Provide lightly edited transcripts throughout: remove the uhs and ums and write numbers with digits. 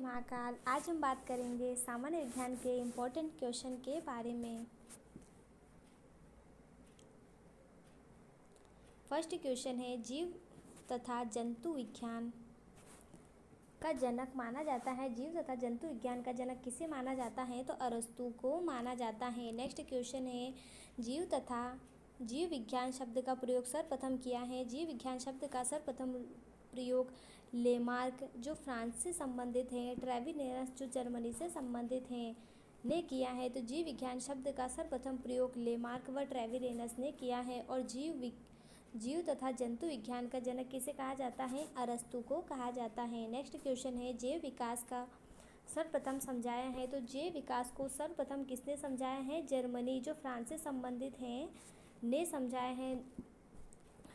महाकाल। आज हम बात करेंगे सामान्य विज्ञान के इम्पोर्टेंट क्वेश्चन के बारे में। फर्स्ट क्वेश्चन है, जीव तथा जंतु विज्ञान का जनक माना जाता है। जीव तथा जंतु विज्ञान का जनक किसे माना जाता है? तो अरस्तु को माना जाता है। नेक्स्ट क्वेश्चन है, जीव विज्ञान शब्द का प्रयोग सर्वप्रथम किया है। जीव विज्ञान शब्द का सर्वप्रथम प्रयोग लेमार्क जो फ्रांस से संबंधित हैं, ट्रेविनेरस जो जर्मनी से संबंधित हैं ने किया है। तो जीव विज्ञान शब्द का सर्वप्रथम प्रयोग लेमार्क व ट्रेविनेरस ने किया है। और जीव तथा जंतु विज्ञान का जनक किसे कहा जाता है? अरस्तु को कहा जाता है। नेक्स्ट क्वेश्चन है, जैव विकास का सर्वप्रथम समझाया है। तो जैव विकास को सर्वप्रथम किसने समझाया है? जर्मनी जो फ्रांस से संबंधित हैं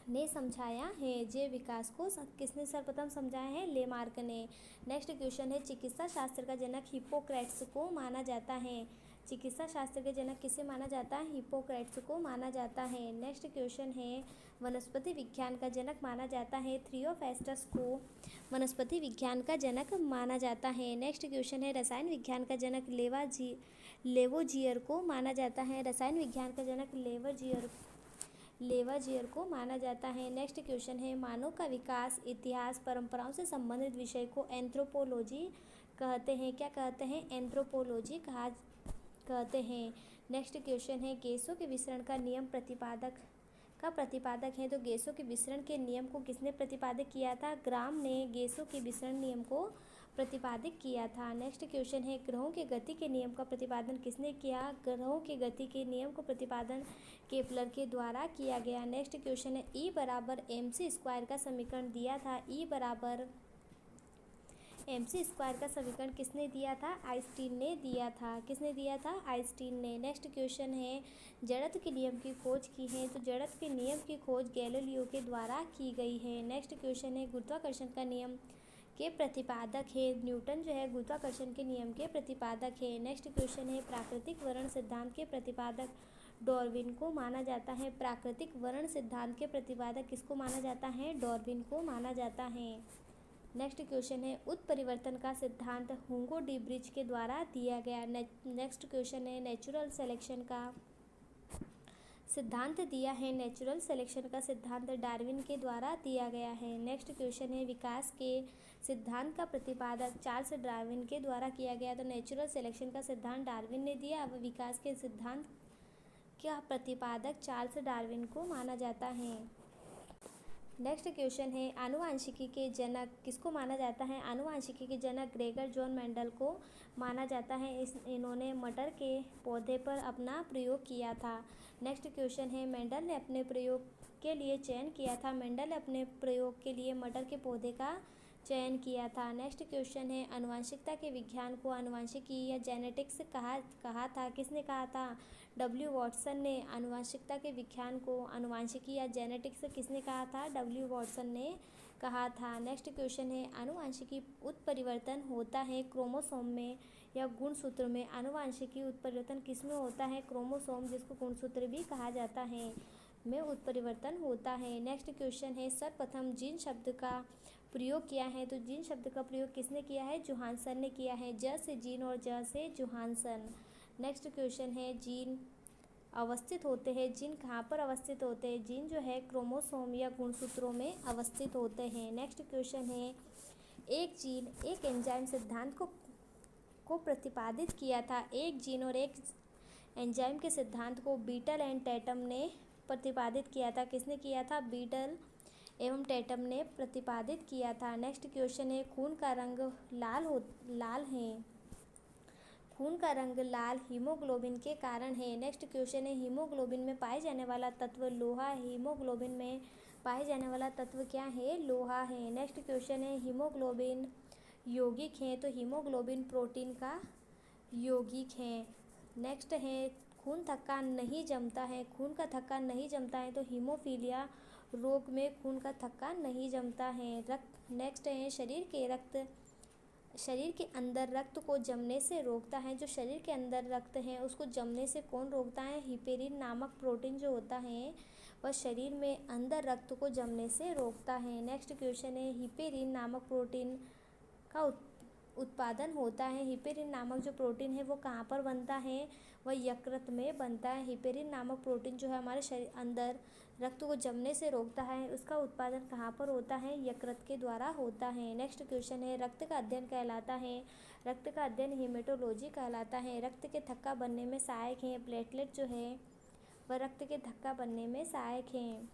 ने समझाया है। जैव विकास को किसने सर्वप्रथम समझाया है? लेमार्क ने। नेक्स्ट क्वेश्चन है, चिकित्सा शास्त्र का जनक हिप्पोक्रेट्स को माना जाता है। चिकित्सा शास्त्र के जनक किसे माना जाता है? हिप्पोक्रेट्स को माना जाता है। नेक्स्ट क्वेश्चन है, वनस्पति विज्ञान का जनक माना जाता है। थियोफ्रास्टस को वनस्पति विज्ञान का जनक माना जाता है। नेक्स्ट क्वेश्चन है, रसायन विज्ञान का जनक लेवोजियर को माना जाता है। रसायन विज्ञान का जनक लेवोजियर को माना जाता है। नेक्स्ट क्वेश्चन है, मानव का विकास, इतिहास, परंपराओं से संबंधित विषय को एंथ्रोपोलॉजी कहते हैं। क्या कहते हैं? एंथ्रोपोलॉजी कहते हैं। नेक्स्ट क्वेश्चन है, गैसों के विसरण का नियम प्रतिपादक है। तो गैसों के विसरण के नियम को किसने प्रतिपादित किया था? ग्राम ने गैसों के विसरण नियम को प्रतिपादित किया था। नेक्स्ट क्वेश्चन है, ग्रहों के गति के नियम का प्रतिपादन किसने किया? ग्रहों के गति के नियम को प्रतिपादन केपलर के द्वारा किया गया। नेक्स्ट क्वेश्चन है, E बराबर mc² का समीकरण दिया था। E बराबर mc² का समीकरण किसने दिया था? आइंस्टीन ने दिया था। किसने दिया था? आइंस्टीन ने। नेक्स्ट क्वेश्चन है, जड़त्व के नियम की खोज की है। तो जड़त्व के नियम की खोज गैलीलियो के द्वारा की गई है। नेक्स्ट क्वेश्चन है, गुरुत्वाकर्षण का नियम के प्रतिपादक है। न्यूटन जो है गुरुत्वाकर्षण के नियम के प्रतिपादक है। नेक्स्ट क्वेश्चन है, प्राकृतिक वर्ण सिद्धांत के प्रतिपादक डार्विन को माना जाता है। प्राकृतिक वर्ण सिद्धांत के प्रतिपादक किसको माना जाता है? डार्विन को माना जाता है। नेक्स्ट क्वेश्चन है, उत्परिवर्तन का सिद्धांत हुगो डी ब्रिज के द्वारा दिया गया। नेक्स्ट क्वेश्चन है, नेचुरल सिलेक्शन का सिद्धांत दिया है। नेचुरल सिलेक्शन का सिद्धांत डार्विन के द्वारा दिया गया है। नेक्स्ट क्वेश्चन है, विकास के सिद्धांत का प्रतिपादक चार्ल्स डार्विन के द्वारा किया गया। तो नेचुरल सिलेक्शन का सिद्धांत डार्विन ने दिया। अब विकास के सिद्धांत का प्रतिपादक चार्ल्स डार्विन को माना जाता है। नेक्स्ट क्वेश्चन है, आनुवांशिकी के जनक किसको माना जाता है? आनुवांशिकी के जनक ग्रेगर जॉन मेंडल को माना जाता है। इन्होंने मटर के पौधे पर अपना प्रयोग किया था। नेक्स्ट क्वेश्चन है, मेंडल ने अपने प्रयोग के लिए चयन किया था। मेंडल ने अपने प्रयोग के लिए मटर के पौधे का चयन किया था। नेक्स्ट क्वेश्चन है, आनुवंशिकता के विज्ञान को आनुवंशिकी या जेनेटिक्स कहा था। किसने कहा था? W. वॉटसन ने। आनुवंशिकता के विज्ञान को आनुवंशिकी या जेनेटिक्स किसने कहा था? W. वॉटसन ने कहा था। नेक्स्ट क्वेश्चन है, आनुवंशिकी उत्परिवर्तन होता है क्रोमोसोम में या गुणसूत्र में। आनुवंशिकी उत्परिवर्तन किस में होता है? क्रोमोसोम, जिसको गुणसूत्र भी कहा जाता है, में उत्परिवर्तन होता है। नेक्स्ट क्वेश्चन है, सर्वप्रथम जीन शब्द का प्रयोग किया है। तो जीन शब्द का प्रयोग किसने किया है? जोहानसन ने किया है। ज से जीन और ज से जोहानसन। नेक्स्ट क्वेश्चन है, जीन अवस्थित होते हैं। जीन कहाँ पर अवस्थित होते हैं? जीन जो है क्रोमोसोम या गुणसूत्रों में अवस्थित होते हैं। नेक्स्ट क्वेश्चन है, एक जीन एक एंजाइम सिद्धांत को प्रतिपादित किया था। एक जीन और एक एंजाइम के सिद्धांत को बीटल एंड टैटम ने प्रतिपादित किया था। किसने किया था? बीटल एवं टैटम ने प्रतिपादित किया था। नेक्स्ट क्वेश्चन है, खून का रंग लाल है। खून का रंग लाल हीमोग्लोबिन के कारण है। नेक्स्ट क्वेश्चन है, हीमोग्लोबिन में पाए जाने वाला तत्व लोहा है। हीमोग्लोबिन में पाए जाने वाला तत्व क्या है? लोहा है। नेक्स्ट क्वेश्चन है, हीमोग्लोबिन यौगिक है। तो हीमोग्लोबिन प्रोटीन का यौगिक है। नेक्स्ट है, खून थक्का नहीं जमता है। खून का थक्का नहीं जमता है तो हीमोफीलिया रोग में खून का थक्का नहीं जमता है। नेक्स्ट है, शरीर के अंदर रक्त को जमने से रोकता है। जो शरीर के अंदर रक्त है उसको जमने से कौन रोकता है? हिपेरिन नामक प्रोटीन जो होता है वह शरीर में अंदर रक्त को जमने से रोकता है। नेक्स्ट क्वेश्चन है, हिपेरिन नामक प्रोटीन का उत्पादन होता है। हिपेरिन नामक जो प्रोटीन है वो कहाँ पर बनता है, वह यकृत में बनता है। हिपेरिन नामक प्रोटीन जो है हमारे शरीर अंदर रक्त को जमने से रोकता है, उसका उत्पादन कहाँ पर होता है, यकृत के द्वारा होता है। नेक्स्ट क्वेश्चन है, रक्त का अध्ययन कहलाता है, रक्त का अध्ययन हेमेटोलॉजी कहलाता है। रक्त के थक्का बनने में सहायक हैं प्लेटलेट जो है वह रक्त के थक्का बनने में सहायक हैं।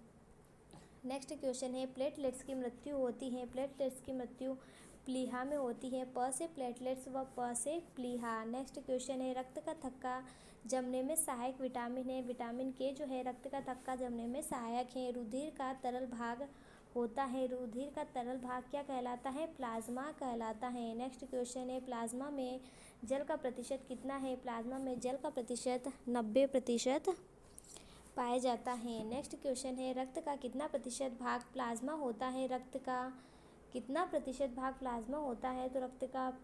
नेक्स्ट क्वेश्चन है, प्लेटलेट्स की मृत्यु होती है, प्लेटलेट्स की मृत्यु प्लीहा में होती है। प से प्लेटलेट्स व प से प्लीहा। नेक्स्ट क्वेश्चन है, रक्त का थक्का जमने में सहायक विटामिन है, विटामिन के जो है रक्त का थक्का जमने में सहायक है। रुधिर का तरल भाग होता है, रुधिर का तरल भाग क्या कहलाता है, प्लाज्मा कहलाता है। नेक्स्ट क्वेश्चन है, प्लाज्मा में जल का प्रतिशत कितना है, प्लाज्मा में जल का प्रतिशत 90% पाया जाता है। नेक्स्ट क्वेश्चन है, रक्त का कितना प्रतिशत भाग प्लाज्मा होता है, रक्त का कितना प्रतिशत भाग प्लाज्मा होता है, तो रक्त का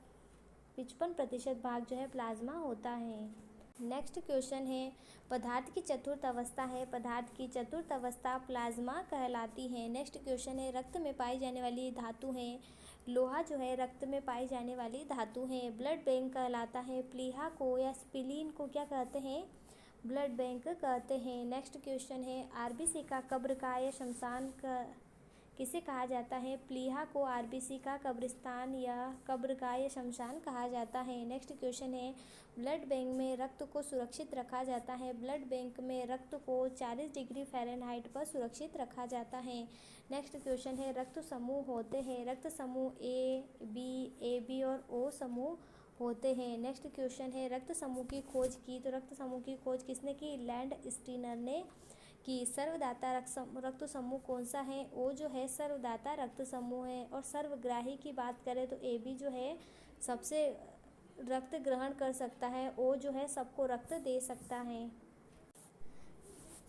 55% भाग जो है प्लाज्मा होता है। नेक्स्ट क्वेश्चन है, पदार्थ की चतुर्थ अवस्था है, पदार्थ की चतुर्थ अवस्था प्लाज्मा कहलाती है। नेक्स्ट क्वेश्चन है, रक्त में पाई जाने वाली धातु है, लोहा जो है रक्त में पाई जाने वाली धातु है। ब्लड बैंक कहलाता है, प्लीहा को या स्प्लीन को क्या कहते हैं, ब्लड बैंक कहते हैं। नेक्स्ट क्वेश्चन है, आरबीसी का कब्र का या शमशान का किसे कहा जाता है, प्लीहा को आरबीसी का कब्रिस्तान या कब्रगाह या शमशान कहा जाता है। नेक्स्ट क्वेश्चन है, ब्लड बैंक में रक्त को सुरक्षित रखा जाता है, ब्लड बैंक में रक्त को 40 डिग्री फ़ारेनहाइट पर सुरक्षित रखा जाता है। नेक्स्ट क्वेश्चन है, रक्त समूह होते हैं, रक्त समूह ए बी और ओ समूह होते हैं। नेक्स्ट क्वेश्चन है, रक्त समूह की खोज की, तो रक्त समूह की खोज किसने की, लैंड स्टीनर ने कि सर्वदाता रक्त समूह कौन सा है, ओ जो है सर्वदाता रक्त समूह है। और सर्वग्राही की बात करें तो ए बी जो है सबसे रक्त ग्रहण कर सकता है, ओ जो है सबको रक्त दे सकता है।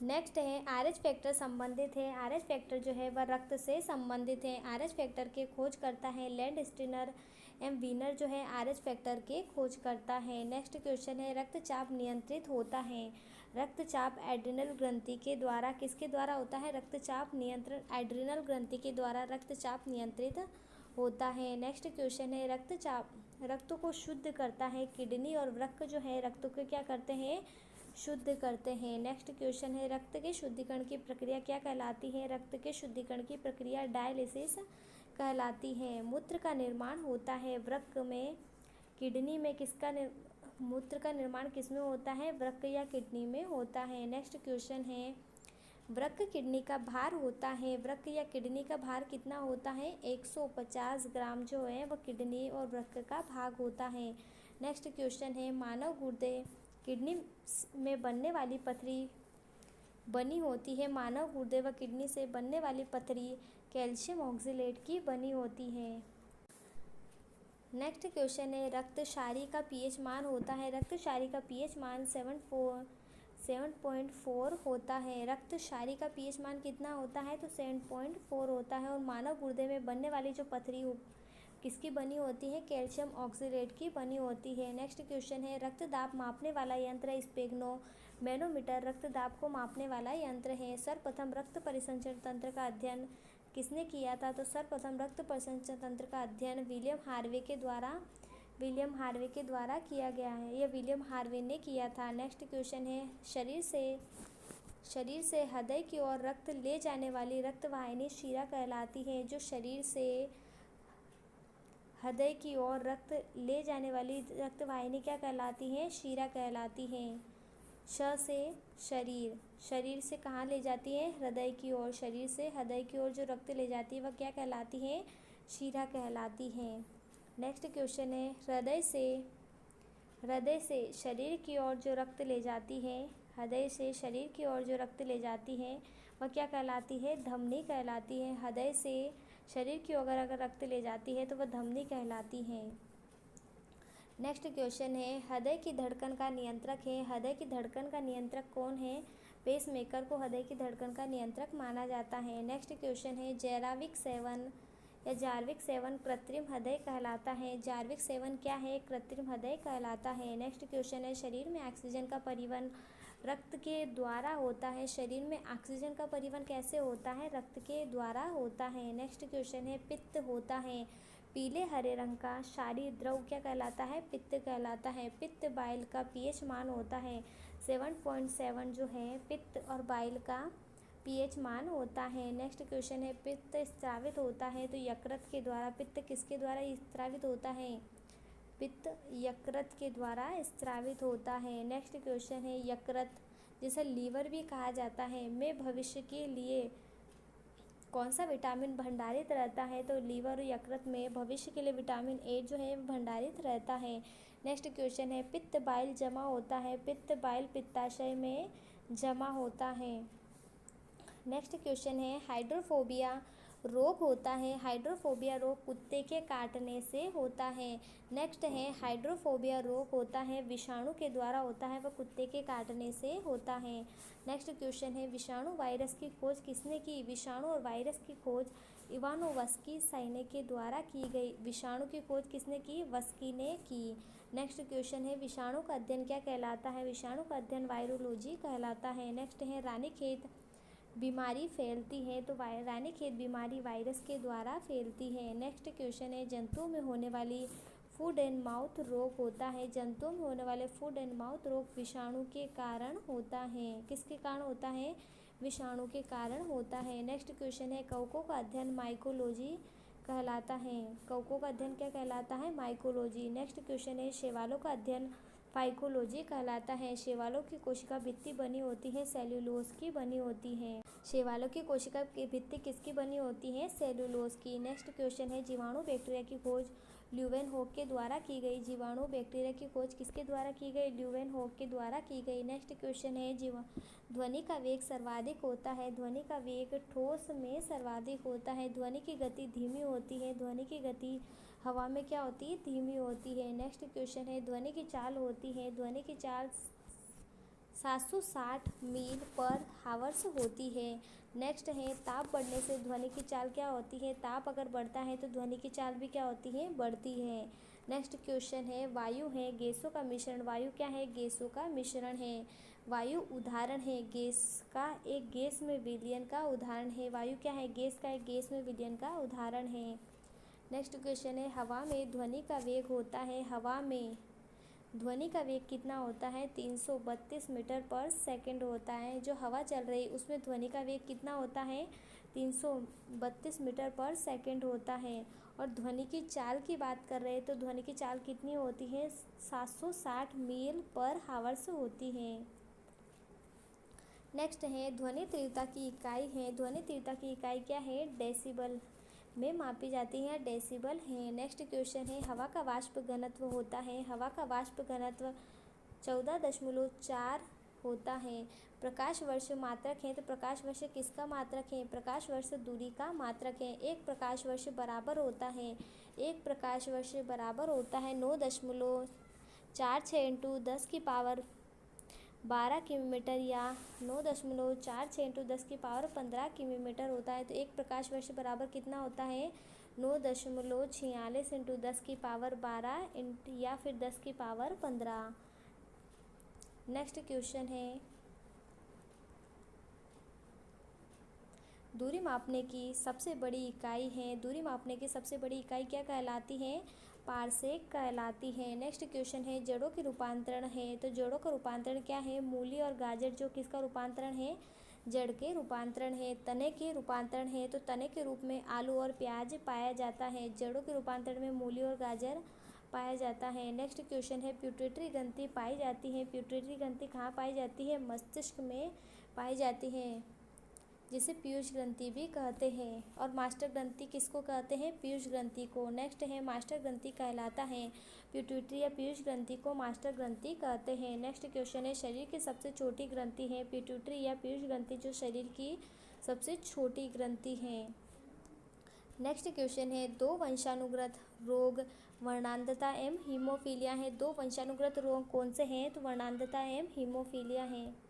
नेक्स्ट है, आरएच फैक्टर संबंधित है, आरएच फैक्टर जो है वह रक्त से संबंधित है। आरएच फैक्टर के खोज करता है लैंड स्टीनर एम वीनर जो है आरएच फैक्टर के खोज करता है। नेक्स्ट क्वेश्चन है, रक्तचाप नियंत्रित होता है, रक्तचाप एड्रिनल ग्रंथि के द्वारा किसके द्वारा होता है, रक्तचाप नियंत्रण एड्रिनल ग्रंथि के द्वारा रक्तचाप नियंत्रित होता है। नेक्स्ट क्वेश्चन है, रक्तचाप रक्त को शुद्ध करता है किडनी और वृक्क जो है रक्त को क्या करते हैं, शुद्ध करते हैं। नेक्स्ट क्वेश्चन है, रक्त के शुद्धिकरण की प्रक्रिया क्या कहलाती है, रक्त के शुद्धिकरण की प्रक्रिया डायलिसिस कहलाती है। मूत्र का निर्माण होता है वृक्क में, किडनी में किसका मूत्र का निर्माण किस में होता है, वृक्क या किडनी में होता है। नेक्स्ट क्वेश्चन है, वृक्क किडनी का भार होता है, वृक्क या किडनी का भार कितना होता है, 150 ग्राम जो है वह किडनी और वृक्क का भाग होता है। नेक्स्ट क्वेश्चन है, मानव गुर्दे किडनी में बनने वाली पथरी बनी होती है, मानव गुर्दे व किडनी से बनने वाली पथरी कैल्शियम ऑक्जेलेट की बनी होती है। नेक्स्ट क्वेश्चन है, रक्त क्षारीय का पीएच मान होता है, रक्त क्षारीय का पीएच मान 7.4 होता है। रक्त क्षारीय का पीएच मान कितना होता है, तो 7.4 होता है। और मानव गुर्दे में बनने वाली जो पथरी किसकी बनी होती है, कैल्शियम ऑक्जेलेट की बनी होती है। नेक्स्ट क्वेश्चन है, रक्तदाब मापने वाला यंत्र स्पेग्नो मैनोमीटर रक्तदाब को मापने वाला यंत्र है। सर्वप्रथम रक्त परिसंचरण तंत्र का अध्ययन किसने किया था, तो सर्वप्रथम रक्त परिसंचरण तंत्र का अध्ययन विलियम हार्वे के द्वारा किया गया है, यह विलियम हार्वे ने किया था। नेक्स्ट क्वेश्चन है, शरीर से हृदय की ओर रक्त ले जाने वाली रक्तवाहिनी शिरा कहलाती है, जो शरीर से हृदय की ओर रक्त ले जाने वाली रक्तवाहिनी क्या कहलाती है, शिरा कहलाती है। श से शरीर, शरीर से कहाँ ले जाती है, हृदय की ओर, शरीर से हृदय की ओर जो रक्त ले जाती है वह क्या कहलाती है, शिरा कहलाती है। नेक्स्ट क्वेश्चन है, हृदय से शरीर की ओर जो रक्त ले जाती है, हृदय से शरीर की ओर जो रक्त ले जाती है वह क्या कहलाती है, धमनी कहलाती है। हृदय से शरीर की ओर अगर रक्त ले जाती है तो वह धमनी कहलाती है। नेक्स्ट क्वेश्चन है, हृदय की धड़कन का नियंत्रक है, हृदय की धड़कन का नियंत्रक कौन है, पेसमेकर को हृदय की धड़कन का नियंत्रक माना जाता है। नेक्स्ट क्वेश्चन है, जार्विक सेवन कृत्रिम हृदय कहलाता है, जार्विक सेवन क्या है, कृत्रिम हृदय कहलाता है। नेक्स्ट क्वेश्चन है, शरीर में ऑक्सीजन का परिवहन रक्त के द्वारा होता है, शरीर में ऑक्सीजन का परिवहन कैसे होता है, रक्त के द्वारा होता है। नेक्स्ट क्वेश्चन है, पित्त होता है, पीले हरे रंग का क्षारीय द्रव क्या कहलाता है? पित्त कहलाता है। पित्त बाइल का पीएच मान होता है 7.7 जो है पित्त और बाइल का पीएच मान होता है। नेक्स्ट क्वेश्चन है पित्त स्रावित होता है तो यकृत के द्वारा। पित्त किसके द्वारा स्रावित होता है? पित्त यकृत के द्वारा स्रावित होता है। नेक्स्ट क्वेश्चन है यकृत जिसे लीवर भी कहा जाता है में भविष्य के लिए कौन सा विटामिन भंडारित रहता है? तो लीवर और यकृत में भविष्य के लिए विटामिन ए जो है भंडारित रहता है। नेक्स्ट क्वेश्चन है पित्त बाइल जमा होता है। पित्त बाइल पित्ताशय में जमा होता है। नेक्स्ट क्वेश्चन है हाइड्रोफोबिया रोग होता है। हाइड्रोफोबिया रोग कुत्ते के काटने से होता है। नेक्स्ट है हाइड्रोफोबिया रोग होता है विषाणु के द्वारा होता है, वह कुत्ते के काटने से होता है। नेक्स्ट क्वेश्चन है विषाणु वायरस की खोज किसने की? विषाणु और वायरस की खोज इवानोवस्की साइने के द्वारा की गई। विषाणु की खोज किसने की? वस्की ने की। नेक्स्ट क्वेश्चन है विषाणु का अध्ययन क्या कहलाता है? विषाणु का अध्ययन वायरोलॉजी कहलाता है। नेक्स्ट है रानीखेत बीमारी फैलती है तो रानीखेत बीमारी वायरस के द्वारा फैलती है। नेक्स्ट क्वेश्चन है जंतुओं में होने वाली फूड एंड माउथ रोग होता है। जंतुओं में होने वाले फूड एंड माउथ रोग विषाणु के कारण होता है। किसके कारण होता है? विषाणु के कारण होता है। नेक्स्ट क्वेश्चन है कवकों का अध्ययन माइकोलॉजी कहलाता है। कवकों का अध्ययन क्या कहलाता है? माइकोलॉजी। नेक्स्ट क्वेश्चन है शैवालों का अध्ययन फाइकोलॉजी कहलाता है। शैवालों की कोशिका भित्ति बनी होती है सेल्यूलोज की बनी होती है। शैवालों की कोशिका की भित्ति किसकी बनी होती है? सेल्यूलोज की। नेक्स्ट क्वेश्चन है जीवाणु बैक्टीरिया की खोज ल्यूवेनहोक के द्वारा की गई। जीवाणु बैक्टीरिया की खोज किसके द्वारा की गई? ल्यूवेनहोक के द्वारा की गई। नेक्स्ट क्वेश्चन है ध्वनि का वेग सर्वाधिक होता है। ध्वनि का वेग ठोस में सर्वाधिक होता है। ध्वनि की गति धीमी होती है। ध्वनि की गति हवा में क्या होती है? धीमी होती है। नेक्स्ट क्वेश्चन है ध्वनि की चाल होती है। ध्वनि की चाल 760 मील पर हावर्स होती है। नेक्स्ट है ताप बढ़ने से ध्वनि की चाल क्या होती है? ताप अगर बढ़ता है तो ध्वनि की चाल भी क्या होती है? बढ़ती है। नेक्स्ट क्वेश्चन है वायु है गैसों का मिश्रण। वायु क्या है? गैसों का मिश्रण है। वायु उदाहरण है गैस का एक गैस में विलयन का उदाहरण है। वायु क्या है? गैस का एक गैस में विलयन का उदाहरण है। नेक्स्ट क्वेश्चन है हवा में ध्वनि का वेग होता है। हवा में ध्वनि का वेग कितना होता है? 332 मीटर पर सेकंड होता है। जो हवा चल रही है उसमें ध्वनि का वेग कितना होता है? 332 मीटर पर सेकंड होता है। और ध्वनि की चाल की बात कर रहे हैं तो ध्वनि की चाल कितनी होती है? 760 मील पर हावर्स होती है। नेक्स्ट है ध्वनि तीव्रता की इकाई है। ध्वनि तीव्रता की इकाई क्या है? डेसिबल में मापी जाती है। डेसिबल है। नेक्स्ट क्वेश्चन है हवा का वाष्प घनत्व होता है। हवा का वाष्प घनत्व 14.4 होता है। प्रकाश वर्ष मात्रक है तो प्रकाश वर्ष किसका मात्रक है? प्रकाश वर्ष दूरी का मात्रक है। एक प्रकाश वर्ष बराबर होता है 9.46 इंटू 10 की पावर 12 किलोमीटर या 9.46 इंटू 10 की पावर 15 किलोमीटर होता है। तो एक प्रकाश वर्ष बराबर कितना होता है? 9.46 इंटू 10 की पावर 12 या फिर 10 की पावर 15। नेक्स्ट क्वेश्चन है दूरी मापने की सबसे बड़ी इकाई है। दूरी मापने की सबसे बड़ी इकाई क्या कहलाती है? पारसेक कहलाती है। नेक्स्ट क्वेश्चन है जड़ों के रूपांतरण है। तो जड़ों का रूपांतरण क्या है? मूली और गाजर जो किसका रूपांतरण है? जड़ के रूपांतरण है। तने के रूपांतरण है तो तने के रूप में आलू और प्याज पाया जाता है। जड़ों के रूपांतरण में मूली और गाजर पाया जाता है। नेक्स्ट क्वेश्चन है प्यूटरी ग्रंथि पाई जाती है। प्यूटरी ग्रंथि कहाँ पाई जाती है? मस्तिष्क में पाई जाती है जिसे पीयूष ग्रंथि भी कहते हैं। और मास्टर ग्रंथि किसको कहते हैं? पीयूष ग्रंथि को। नेक्स्ट है मास्टर ग्रंथि कहलाता है। पिट्यूटरी या पीयूष ग्रंथि को मास्टर ग्रंथि कहते हैं। नेक्स्ट क्वेश्चन है शरीर की सबसे छोटी ग्रंथि है। पिट्यूटरी या पीयूष ग्रंथि जो शरीर की सबसे छोटी ग्रंथि है। नेक्स्ट क्वेश्चन है दो वंशानुगत रोग वर्णांधता एवं हीमोफीलिया है। दो वंशानुगत रोग कौन से हैं? तो वर्णांधता एवं हीमोफीलिया है।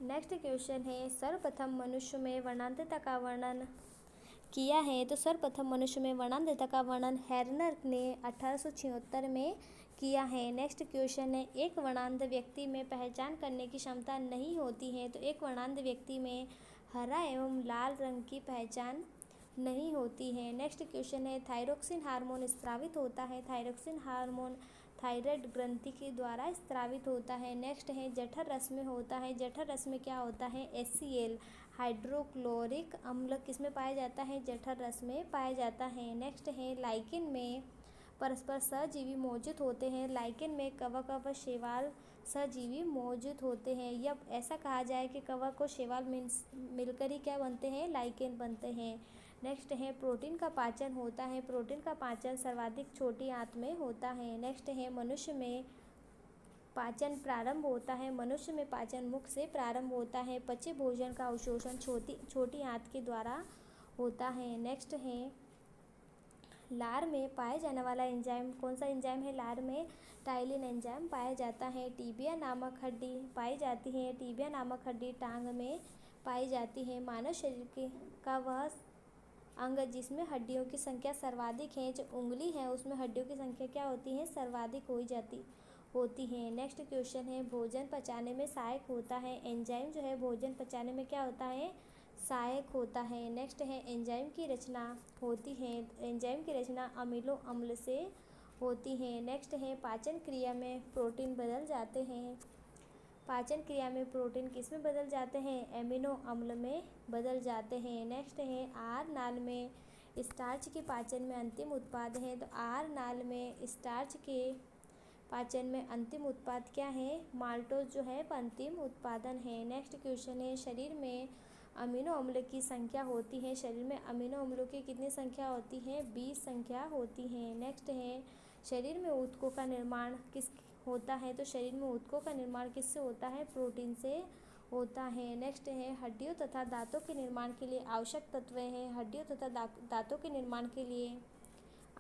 नेक्स्ट क्वेश्चन है सर्वप्रथम मनुष्य में वर्णांधता का वर्णन किया है। तो सर्वप्रथम मनुष्य में वर्णांधता का वर्णन हेरनर ने 1876 में किया है। नेक्स्ट क्वेश्चन है एक वर्णांध व्यक्ति में पहचान करने की क्षमता नहीं होती है। तो एक वर्णांध व्यक्ति में हरा एवं लाल रंग की पहचान नहीं होती है। नेक्स्ट क्वेश्चन है थायरोक्सिन हार्मोन स्रावित होता है। थायरोक्सिन हार्मोन थायराइड ग्रंथि के द्वारा स्रावित होता है। नेक्स्ट है जठर रस में होता है। जठर रस में क्या होता है? HCl हाइड्रोक्लोरिक अम्ल किस में पाया जाता है? जठर रस में पाया जाता है। नेक्स्ट है लाइकेन में परस्पर सहजीवी मौजूद होते हैं। लाइकेन में कवक व शैवाल सहजीवी मौजूद होते हैं। या ऐसा कहा जाए कि कवक और शैवाल मिलकर ही क्या बनते हैं? लाइकेन बनते हैं। नेक्स्ट है प्रोटीन का पाचन होता है। प्रोटीन का पाचन सर्वाधिक छोटी आंत में होता है। नेक्स्ट है मनुष्य में पाचन प्रारंभ होता है। मनुष्य में पाचन मुख से प्रारंभ होता है। पचे भोजन का अवशोषण छोटी आंत के द्वारा होता है। नेक्स्ट है लार में पाया जाने वाला एंजाइम कौन सा एंजाइम है? लार में टाइलिन एंजाइम पाया जाता है। टीबिया नामक हड्डी पाई जाती है। टीबिया नामक हड्डी टांग में पाई जाती है। मानव शरीर का वह अंग जिसमें हड्डियों की संख्या सर्वाधिक है, जो उंगली है उसमें हड्डियों की संख्या क्या होती है? सर्वाधिक होती है। नेक्स्ट क्वेश्चन है भोजन पचाने में सहायक होता है। एंजाइम जो है भोजन पचाने में क्या होता है? सहायक होता है। नेक्स्ट है एंजाइम की रचना होती है। एंजाइम की रचना अमीनो अम्ल से होती है। नेक्स्ट है पाचन क्रिया में प्रोटीन बदल जाते हैं। पाचन क्रिया में प्रोटीन किस में बदल जाते हैं? एमिनो अम्ल में बदल जाते हैं। नेक्स्ट है आहार नाल में स्टार्च के पाचन में अंतिम उत्पाद है। तो आहार नाल में स्टार्च के पाचन में अंतिम उत्पाद क्या है? माल्टोज जो है अंतिम उत्पादन है। नेक्स्ट क्वेश्चन है शरीर में अमीनो अम्ल की संख्या होती है। शरीर में अमीनो अम्लों की कितनी संख्या होती है? 20 संख्या होती है। नेक्स्ट है शरीर में ऊतकों का निर्माण किस होता है? तो शरीर में ऊतकों का निर्माण किससे होता है? प्रोटीन से होता है। नेक्स्ट है हड्डियों तथा दांतों के निर्माण के लिए आवश्यक तत्व हैं। हड्डियों तथा दांतों के निर्माण के लिए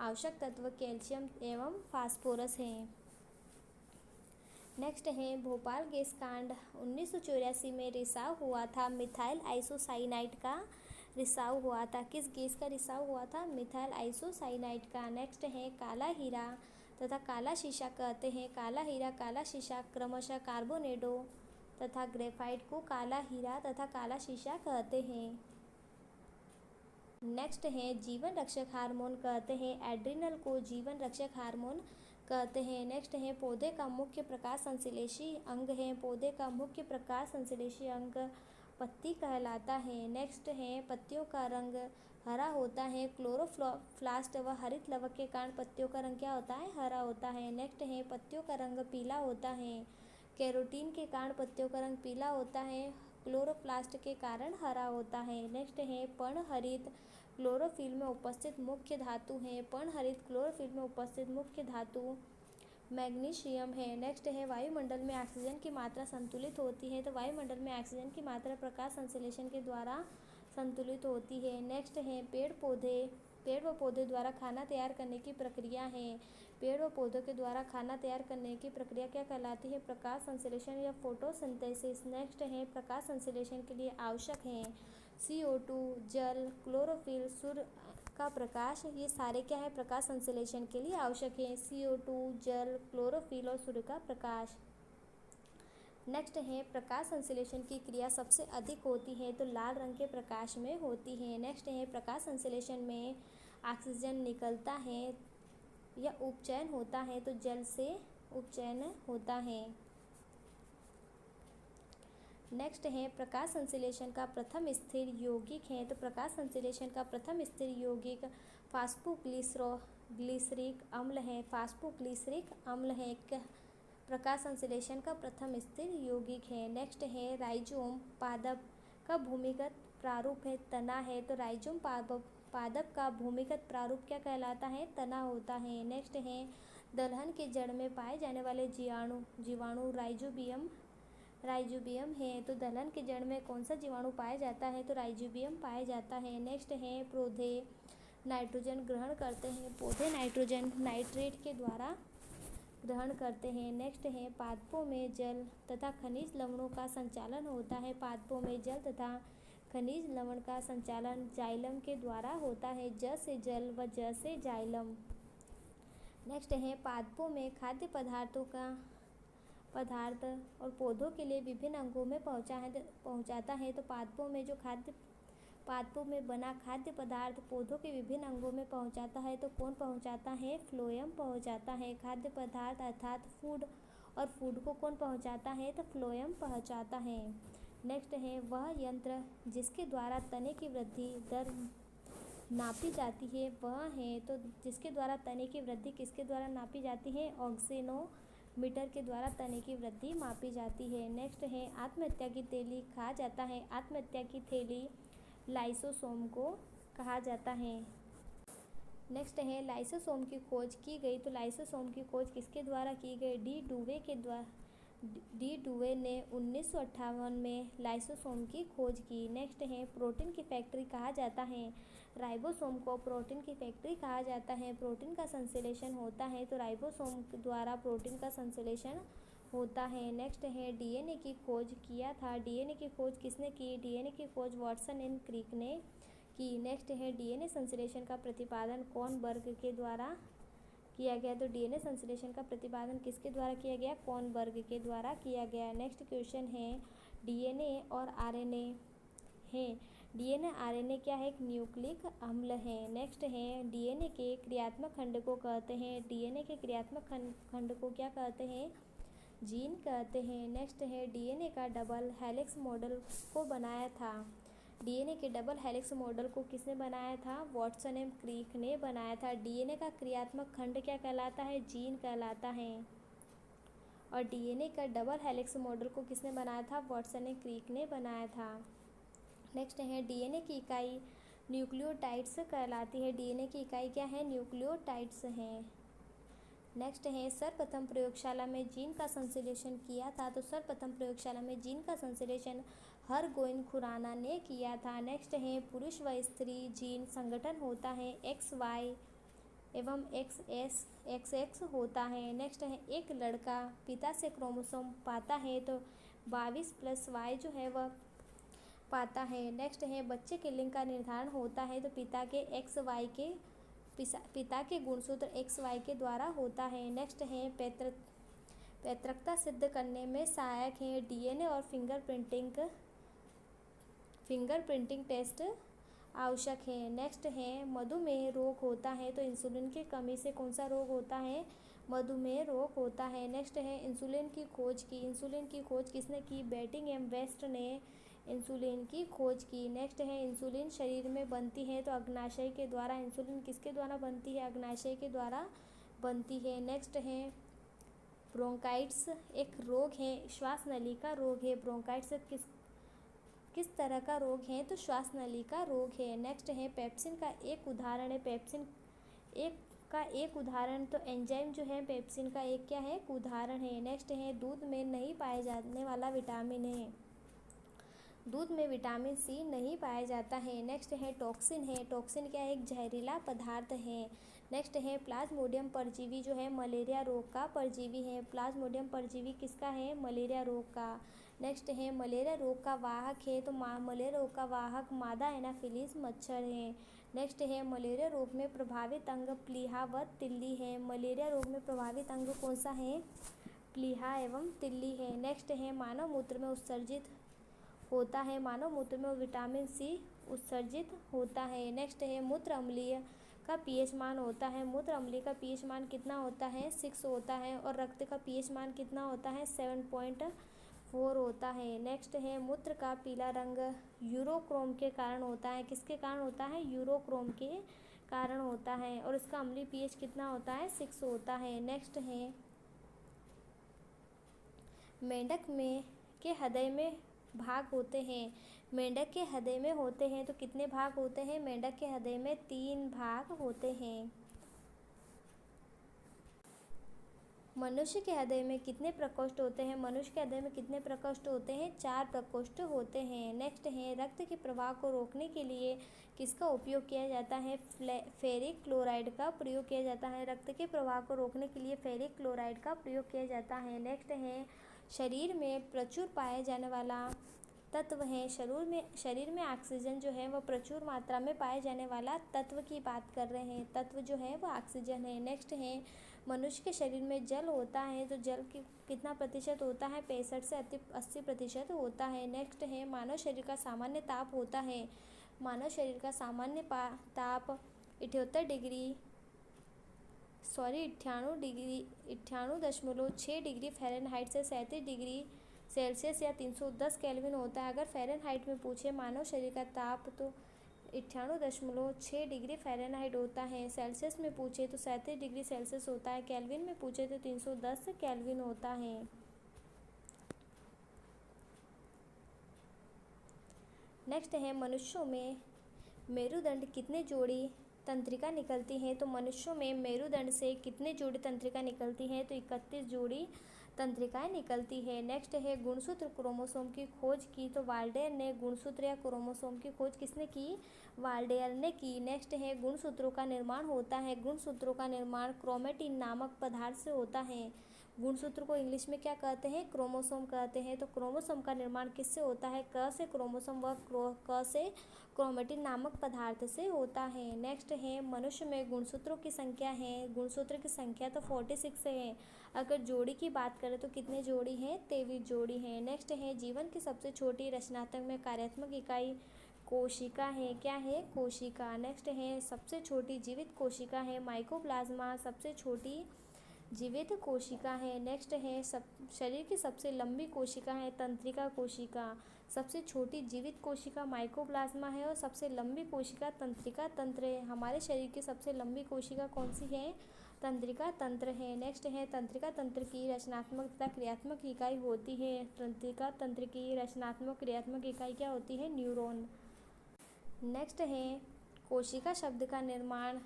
आवश्यक तत्व कैल्शियम एवं फास्फोरस हैं। नेक्स्ट है भोपाल गैस कांड 1984 में रिसाव हुआ था। मिथाइल आइसोसाइनाइड का रिसाव हुआ था। किस गैस का रिसाव हुआ था? मिथाइल आइसोसाइनाइड का। नेक्स्ट है काला हीरा तथा काला शीशा कहते हैं। काला हीरा काला शीशा क्रमशः कार्बोनेडो तथा ग्रेफाइट को काला हीरा तथा काला शीशा कहते हैं। नेक्स्ट है जीवन रक्षक हार्मोन कहते हैं। एड्रिनल को जीवन रक्षक हार्मोन कहते हैं। नेक्स्ट है पौधे का मुख्य प्रकाश संश्लेषी अंग है। पौधे का मुख्य प्रकाश संश्लेषी अंग पत्ती कहलाता है। नेक्स्ट है पत्तियों का रंग हरा होता है। क्लोरोप्लास्ट व हरित लवक के कारण पत्तियों का रंग क्या होता है? हरा होता है। नेक्स्ट है पत्तियों का रंग पीला होता है। कैरोटीन के कारण पत्तियों का रंग पीला होता है। क्लोरोप्लास्ट के कारण हरा होता है। नेक्स्ट है पर्णहरित क्लोरोफिल में उपस्थित मुख्य धातु है। पर्णहरित क्लोरोफिल में उपस्थित मुख्य धातु मैग्नीशियम है। नेक्स्ट है वायुमंडल में ऑक्सीजन की मात्रा संतुलित होती है। तो वायुमंडल में ऑक्सीजन की मात्रा प्रकाश संश्लेषण के द्वारा संतुलित होती है। नेक्स्ट है पेड़ व पौधे द्वारा खाना तैयार करने की प्रक्रिया है। पेड़ व पौधों के द्वारा खाना तैयार करने की प्रक्रिया क्या कहलाती है? प्रकाश संश्लेषण या फोटोसिंथेसिस। नेक्स्ट है प्रकाश संश्लेषण के लिए आवश्यक है CO2 जल क्लोरोफिल सूर्य का प्रकाश। ये सारे क्या है? प्रकाश संश्लेषण के लिए आवश्यक है। CO2 जल क्लोरोफिल और सूर्य का प्रकाश। नेक्स्ट है प्रकाश संश्लेषण की क्रिया सबसे अधिक होती है तो लाल रंग के प्रकाश में होती है। नेक्स्ट है प्रकाश संश्लेषण में ऑक्सीजन निकलता है या उपचयन होता है तो जल से उपचयन होता है। नेक्स्ट है प्रकाश संश्लेषण का प्रथम स्थिर यौगिक है। तो प्रकाश संश्लेषण का प्रथम स्थिर यौगिक फास्फोग्लिसरिक अम्ल है। फास्फोग्लिसरिक अम्ल है प्रकाश संश्लेषण का प्रथम स्थिर यौगिक है। नेक्स्ट है राइजोम पादप का भूमिगत प्रारूप है तना है। तो राइजोम पादप का भूमिगत प्रारूप क्या कहलाता है? तना होता है। नेक्स्ट है दलहन के जड़ में पाए जाने वाले जीवाणु राइजोबियम है। तो दलहन के जड़ में कौन सा जीवाणु पाया जाता है? तो राइजोबियम पाया जाता है। नेक्स्ट है पौधे नाइट्रोजन ग्रहण करते हैं। पौधे नाइट्रोजन नाइट्रेट के द्वारा ग्रहण करते हैं। नेक्स्ट है पादपों में जल तथा खनिज लवणों का संचालन होता है। पादपों में जल तथा खनिज लवण का संचालन जाइलम के द्वारा होता है। ज से जल व ज से जाइलम। नेक्स्ट है पादपों में खाद्य पदार्थ और पौधों के लिए विभिन्न अंगों में पहुंचाता है। तो पादपों में जो खाद्य पादपों में बना खाद्य पदार्थ पौधों के विभिन्न अंगों में पहुंचाता है तो कौन पहुंचाता है? फ्लोएम पहुंचाता है। खाद्य पदार्थ अर्थात फूड और फूड को कौन पहुंचाता है? तो फ्लोएम पहुंचाता है। नेक्स्ट है वह यंत्र जिसके द्वारा तने की वृद्धि दर नापी जाती है वह है, तो जिसके द्वारा तने की वृद्धि किसके द्वारा नापी जाती है? ऑक्सीनोमीटर के द्वारा तने की वृद्धि मापी जाती है। नेक्स्ट है आत्महत्या की थैली कहा जाता है। आत्महत्या की थैली लाइसोसोम को कहा जाता है। नेक्स्ट है लाइसोसोम की खोज की गई, तो लाइसोसोम की खोज किसके द्वारा की गई? डी डुवे ने 1958 में लाइसोसोम की खोज की। नेक्स्ट है प्रोटीन की फैक्ट्री कहा जाता है। राइबोसोम को प्रोटीन की फैक्ट्री कहा जाता है। प्रोटीन का संश्लेषण होता है तो राइबोसोम द्वारा प्रोटीन का संश्लेषण होता है। नेक्स्ट है डीएनए की खोज किया था। डीएनए की खोज किसने की? डीएनए की खोज वाटसन एंड क्रिक ने की। नेक्स्ट है डीएनए संश्लेषण का प्रतिपादन कौन बर्ग के द्वारा किया गया? तो डीएनए संश्लेषण का प्रतिपादन किसके द्वारा किया गया? कौन बर्ग के द्वारा किया गया। नेक्स्ट क्वेश्चन है डीएनए और आरएनए है। डीएनए आरएनए क्या है? एक न्यूक्लिक अम्ल है। नेक्स्ट है डीएनए के क्रियात्मक खंड को कहते हैं। डीएनए के क्रियात्मक खंड को क्या कहते हैं? जीन कहते हैं। नेक्स्ट है डीएनए का डबल हेलिक्स मॉडल को बनाया था। डीएनए के डबल हेलिक्स मॉडल को किसने बनाया था? वाटसन एंड क्रिक ने बनाया था। डीएनए का क्रियात्मक खंड क्या कहलाता है? जीन कहलाता है। और डीएनए का डबल हेलिक्स मॉडल को किसने बनाया था? वाटसन एंड क्रिक ने बनाया था। नेक्स्ट है डीएनए की इकाई न्यूक्लियोटाइड्स कहलाती है। डीएनए की इकाई क्या है? न्यूक्लियोटाइड्स हैं। नेक्स्ट है सर्वप्रथम प्रयोगशाला में जीन का संश्लेषण किया था, तो सर्वप्रथम प्रयोगशाला में जीन का संश्लेषण हरगोइन खुराना ने किया था। नेक्स्ट है पुरुष व स्त्री जीन संगठन होता है। XY एवं XX होता है। नेक्स्ट है एक लड़का पिता से क्रोमोसोम पाता है तो 22+Y जो है वह पाता है। नेक्स्ट है बच्चे के लिंग का निर्धारण होता है तो पिता के गुणसूत्र XY के द्वारा होता है। नेक्स्ट है पैतृकता सिद्ध करने में सहायक है डीएनए और फिंगरप्रिंटिंग टेस्ट आवश्यक है। नेक्स्ट है मधुमेह रोग होता है तो इंसुलिन की कमी से कौन सा रोग होता है? मधुमेह रोग होता है। नेक्स्ट है इंसुलिन की खोज की। इंसुलिन की खोज किसने की? बेटिंग एम वेस्ट ने इंसुलिन की खोज की। नेक्स्ट है इंसुलिन शरीर में बनती है तो अग्नाशय के द्वारा। इंसुलिन किसके द्वारा बनती है? अग्नाशय के द्वारा बनती है। नेक्स्ट है ब्रोंकाइटिस एक रोग है, श्वास नली का रोग है। ब्रोंकाइटिस किस तरह का रोग है? तो श्वास नली का रोग है। नेक्स्ट है पेप्सिन का एक उदाहरण है। पेप्सिन एक उदाहरण तो एंजाइम जो है पेप्सिन का एक क्या है? उदाहरण है। नेक्स्ट है दूध में नहीं पाए जाने वाला विटामिन है। दूध में विटामिन सी नहीं पाया जाता है। नेक्स्ट है टॉक्सिन है। टॉक्सिन क्या है? एक जहरीला पदार्थ है। नेक्स्ट है प्लाज्मोडियम परजीवी जो है मलेरिया रोग का परजीवी है। प्लाज्मोडियम परजीवी किसका है? मलेरिया रोग का। नेक्स्ट है मलेरिया रोग का वाहक है तो मलेरिया रोग का वाहक मादा एनाफिलीज मच्छर है। नेक्स्ट है मलेरिया रोग में प्रभावित अंग प्लीहा व तिल्ली है। मलेरिया रोग में प्रभावित अंग कौन सा है? प्लीहा एवं तिल्ली है। नेक्स्ट है मानव मूत्र में उत्सर्जित होता है। मानव मूत्र में विटामिन सी उत्सर्जित होता है। नेक्स्ट है मूत्र अम्लीय का पीएच मान होता है। मूत्र अम्लीय का पीएच मान कितना होता है? 6 होता है। और रक्त का पीएच मान कितना होता है? 7.4 होता है। नेक्स्ट है मूत्र का पीला रंग यूरोक्रोम के कारण होता है। किसके कारण होता है? यूरोक्रोम के कारण होता है। और इसका अम्लीय पीएच कितना होता है? 6 होता है। नेक्स्ट है मेंढक के हृदय में भाग होते हैं। मेंढक के हृदय में होते हैं तो कितने भाग होते हैं? मेंढक के हृदय में 3 भाग होते हैं। मनुष्य के हृदय में कितने प्रकोष्ठ होते हैं? मनुष्य के हृदय में कितने प्रकोष्ठ होते हैं? 4 प्रकोष्ठ होते हैं। नेक्स्ट है रक्त के प्रवाह को रोकने के लिए किसका उपयोग किया जाता है? फेरिक क्लोराइड का प्रयोग किया जाता है। रक्त के प्रवाह को रोकने के लिए फेरिक क्लोराइड का प्रयोग किया जाता है। नेक्स्ट है शरीर में प्रचुर पाया जाने वाला तत्व है। शरीर में ऑक्सीजन जो है वह प्रचुर मात्रा में पाए जाने वाला तत्व की बात कर रहे हैं। तत्व जो है वह ऑक्सीजन है। नेक्स्ट है मनुष्य के शरीर में जल होता है तो जल की कितना प्रतिशत होता है? 65 से 80% होता है। नेक्स्ट है मानव शरीर का सामान्य ताप होता है मानव शरीर का सामान्य ताप 98.6 डिग्री फ़ारेनहाइट से 37 डिग्री सेल्सियस या 310 केल्विन होता है। अगर फ़ारेनहाइट में पूछे मानव शरीर का ताप तो 98.6 डिग्री फ़ारेनहाइट होता है। सेल्सियस में पूछे तो 37 डिग्री सेल्सियस होता है। केल्विन में पूछे तो 310 केल्विन होता है। नेक्स्ट है मनुष्यों में मेरुदंड कितने जोड़ी तंत्रिका निकलती हैं। तो मनुष्यों में मेरुदंड से कितने जोड़ी तंत्रिका निकलती हैं, तो 31 जोड़ी तंत्रिकाएं निकलती है। नेक्स्ट है गुणसूत्र क्रोमोसोम की खोज की। तो वाल्डेयर ने गुणसूत्र या क्रोमोसोम की खोज किसने की? वाल्डेयर ने की। नेक्स्ट है गुणसूत्रों का निर्माण होता है। गुणसूत्रों का निर्माण क्रोमेटिन नामक पदार्थ से होता है। गुणसूत्र को इंग्लिश में क्या कहते हैं? क्रोमोसोम कहते हैं। तो क्रोमोसोम का निर्माण किससे होता है? क से क्रोमोसोम व क से क्रोमेटिन नामक पदार्थ से होता है। नेक्स्ट है मनुष्य में गुणसूत्रों की संख्या है। गुणसूत्र की संख्या तो 46 है। अगर जोड़ी की बात करें तो कितने जोड़ी हैं? 23 जोड़ी हैं। नेक्स्ट है जीवन की सबसे छोटी रचनात्मक में कार्यात्मक इकाई कोशिका है। क्या है? कोशिका। नेक्स्ट है सबसे छोटी जीवित कोशिका है माइकोप्लाज्मा। सबसे छोटी जीवित कोशिका है। नेक्स्ट है शरीर की सबसे लंबी कोशिका है तंत्रिका कोशिका। सबसे छोटी जीवित कोशिका माइकोप्लाज्मा है और सबसे लंबी कोशिका तंत्रिका तंत्र है। हमारे शरीर की सबसे लंबी कोशिका कौन सी है? तंत्रिका तंत्र है। नेक्स्ट है तंत्रिका तंत्र की रचनात्मक तथा क्रियात्मक इकाई होती है। तंत्रिका तंत्र की रचनात्मक क्रियात्मक इकाई क्या होती है? न्यूरॉन। नेक्स्ट है कोशिका शब्द का निर्माण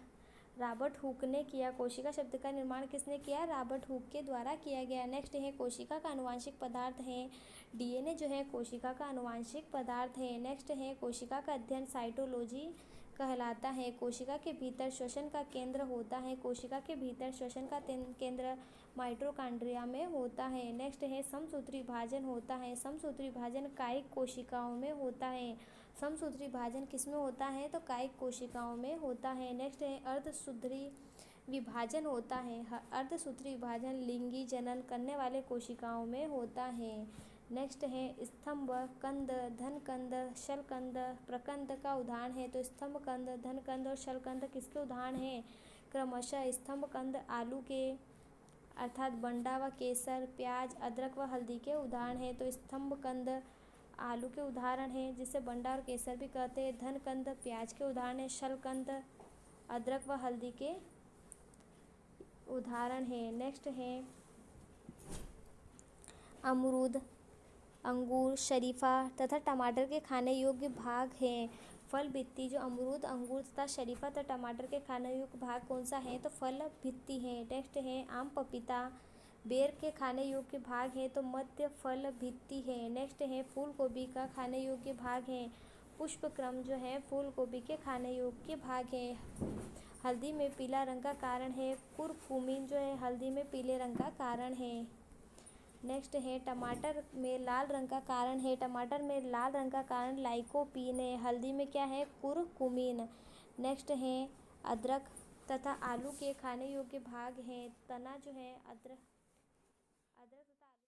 रॉबर्ट हुक ने किया। कोशिका शब्द का निर्माण किसने किया? रॉबर्ट हुक के द्वारा किया गया। नेक्स्ट है कोशिका का आनुवांशिक पदार्थ है। डीएनए जो है कोशिका का आनुवांशिक पदार्थ है। नेक्स्ट है कोशिका का अध्ययन साइटोलॉजी कहलाता है। कोशिका के भीतर श्वसन का केंद्र होता है। कोशिका के भीतर श्वसन का केंद्र माइटोकॉन्ड्रिया में होता है। नेक्स्ट है समसूत्री विभाजन होता है। समसूत्री विभाजन कायिक कोशिकाओं में होता है। समसूत्री विभाजन किस में होता है? तो कायिक कोशिकाओं में होता है। नेक्स्ट है अर्धसूत्री विभाजन होता है। अर्धसूत्री विभाजन लिंगी जनन करने वाले कोशिकाओं में होता है। नेक्स्ट है स्तंभ कंद धनकंद शलकंद प्रकंद का उदाहरण है। तो स्तंभ कंद धनकंद और शलकंद किसके उदाहरण हैं? क्रमशः स्तंभ कंद आलू के अर्थात बंडा व केसर प्याज अदरक व हल्दी के उदाहरण हैं। तो स्तंभ कंद आलू के उदाहरण हैं जिसे बंडा और केसर भी कहते हैं। धनकंद प्याज के उदाहरण है। शलकंद अदरक व हल्दी के उदाहरण है। नेक्स्ट है अमरूद अंगूर शरीफा तथा टमाटर के खाने योग्य भाग हैं। फल भित्ति जो अमरूद अंगूर तथा शरीफा तथा टमाटर के खाने योग्य भाग कौन सा है? तो फल भित्ति है। नेक्स्ट है आम पपीता बेर के खाने योग्य भाग है। तो मध्य फल भित्ति है। नेक्स्ट है फूल गोभी का खाने योग्य भाग है। पुष्पक्रम जो है फूल गोभी के खाने योग्य भाग है। हल्दी में पीला रंग का कारण है। कुरकुमिन जो है हल्दी में पीले रंग का कारण है। नेक्स्ट है टमाटर में लाल रंग का कारण है। टमाटर में लाल रंग का कारण लाइकोपीन है। हल्दी में क्या है? कुरकुमिन। नेक्स्ट है अदरक तथा आलू के खाने योग्य भाग हैं। तना जो है अदरक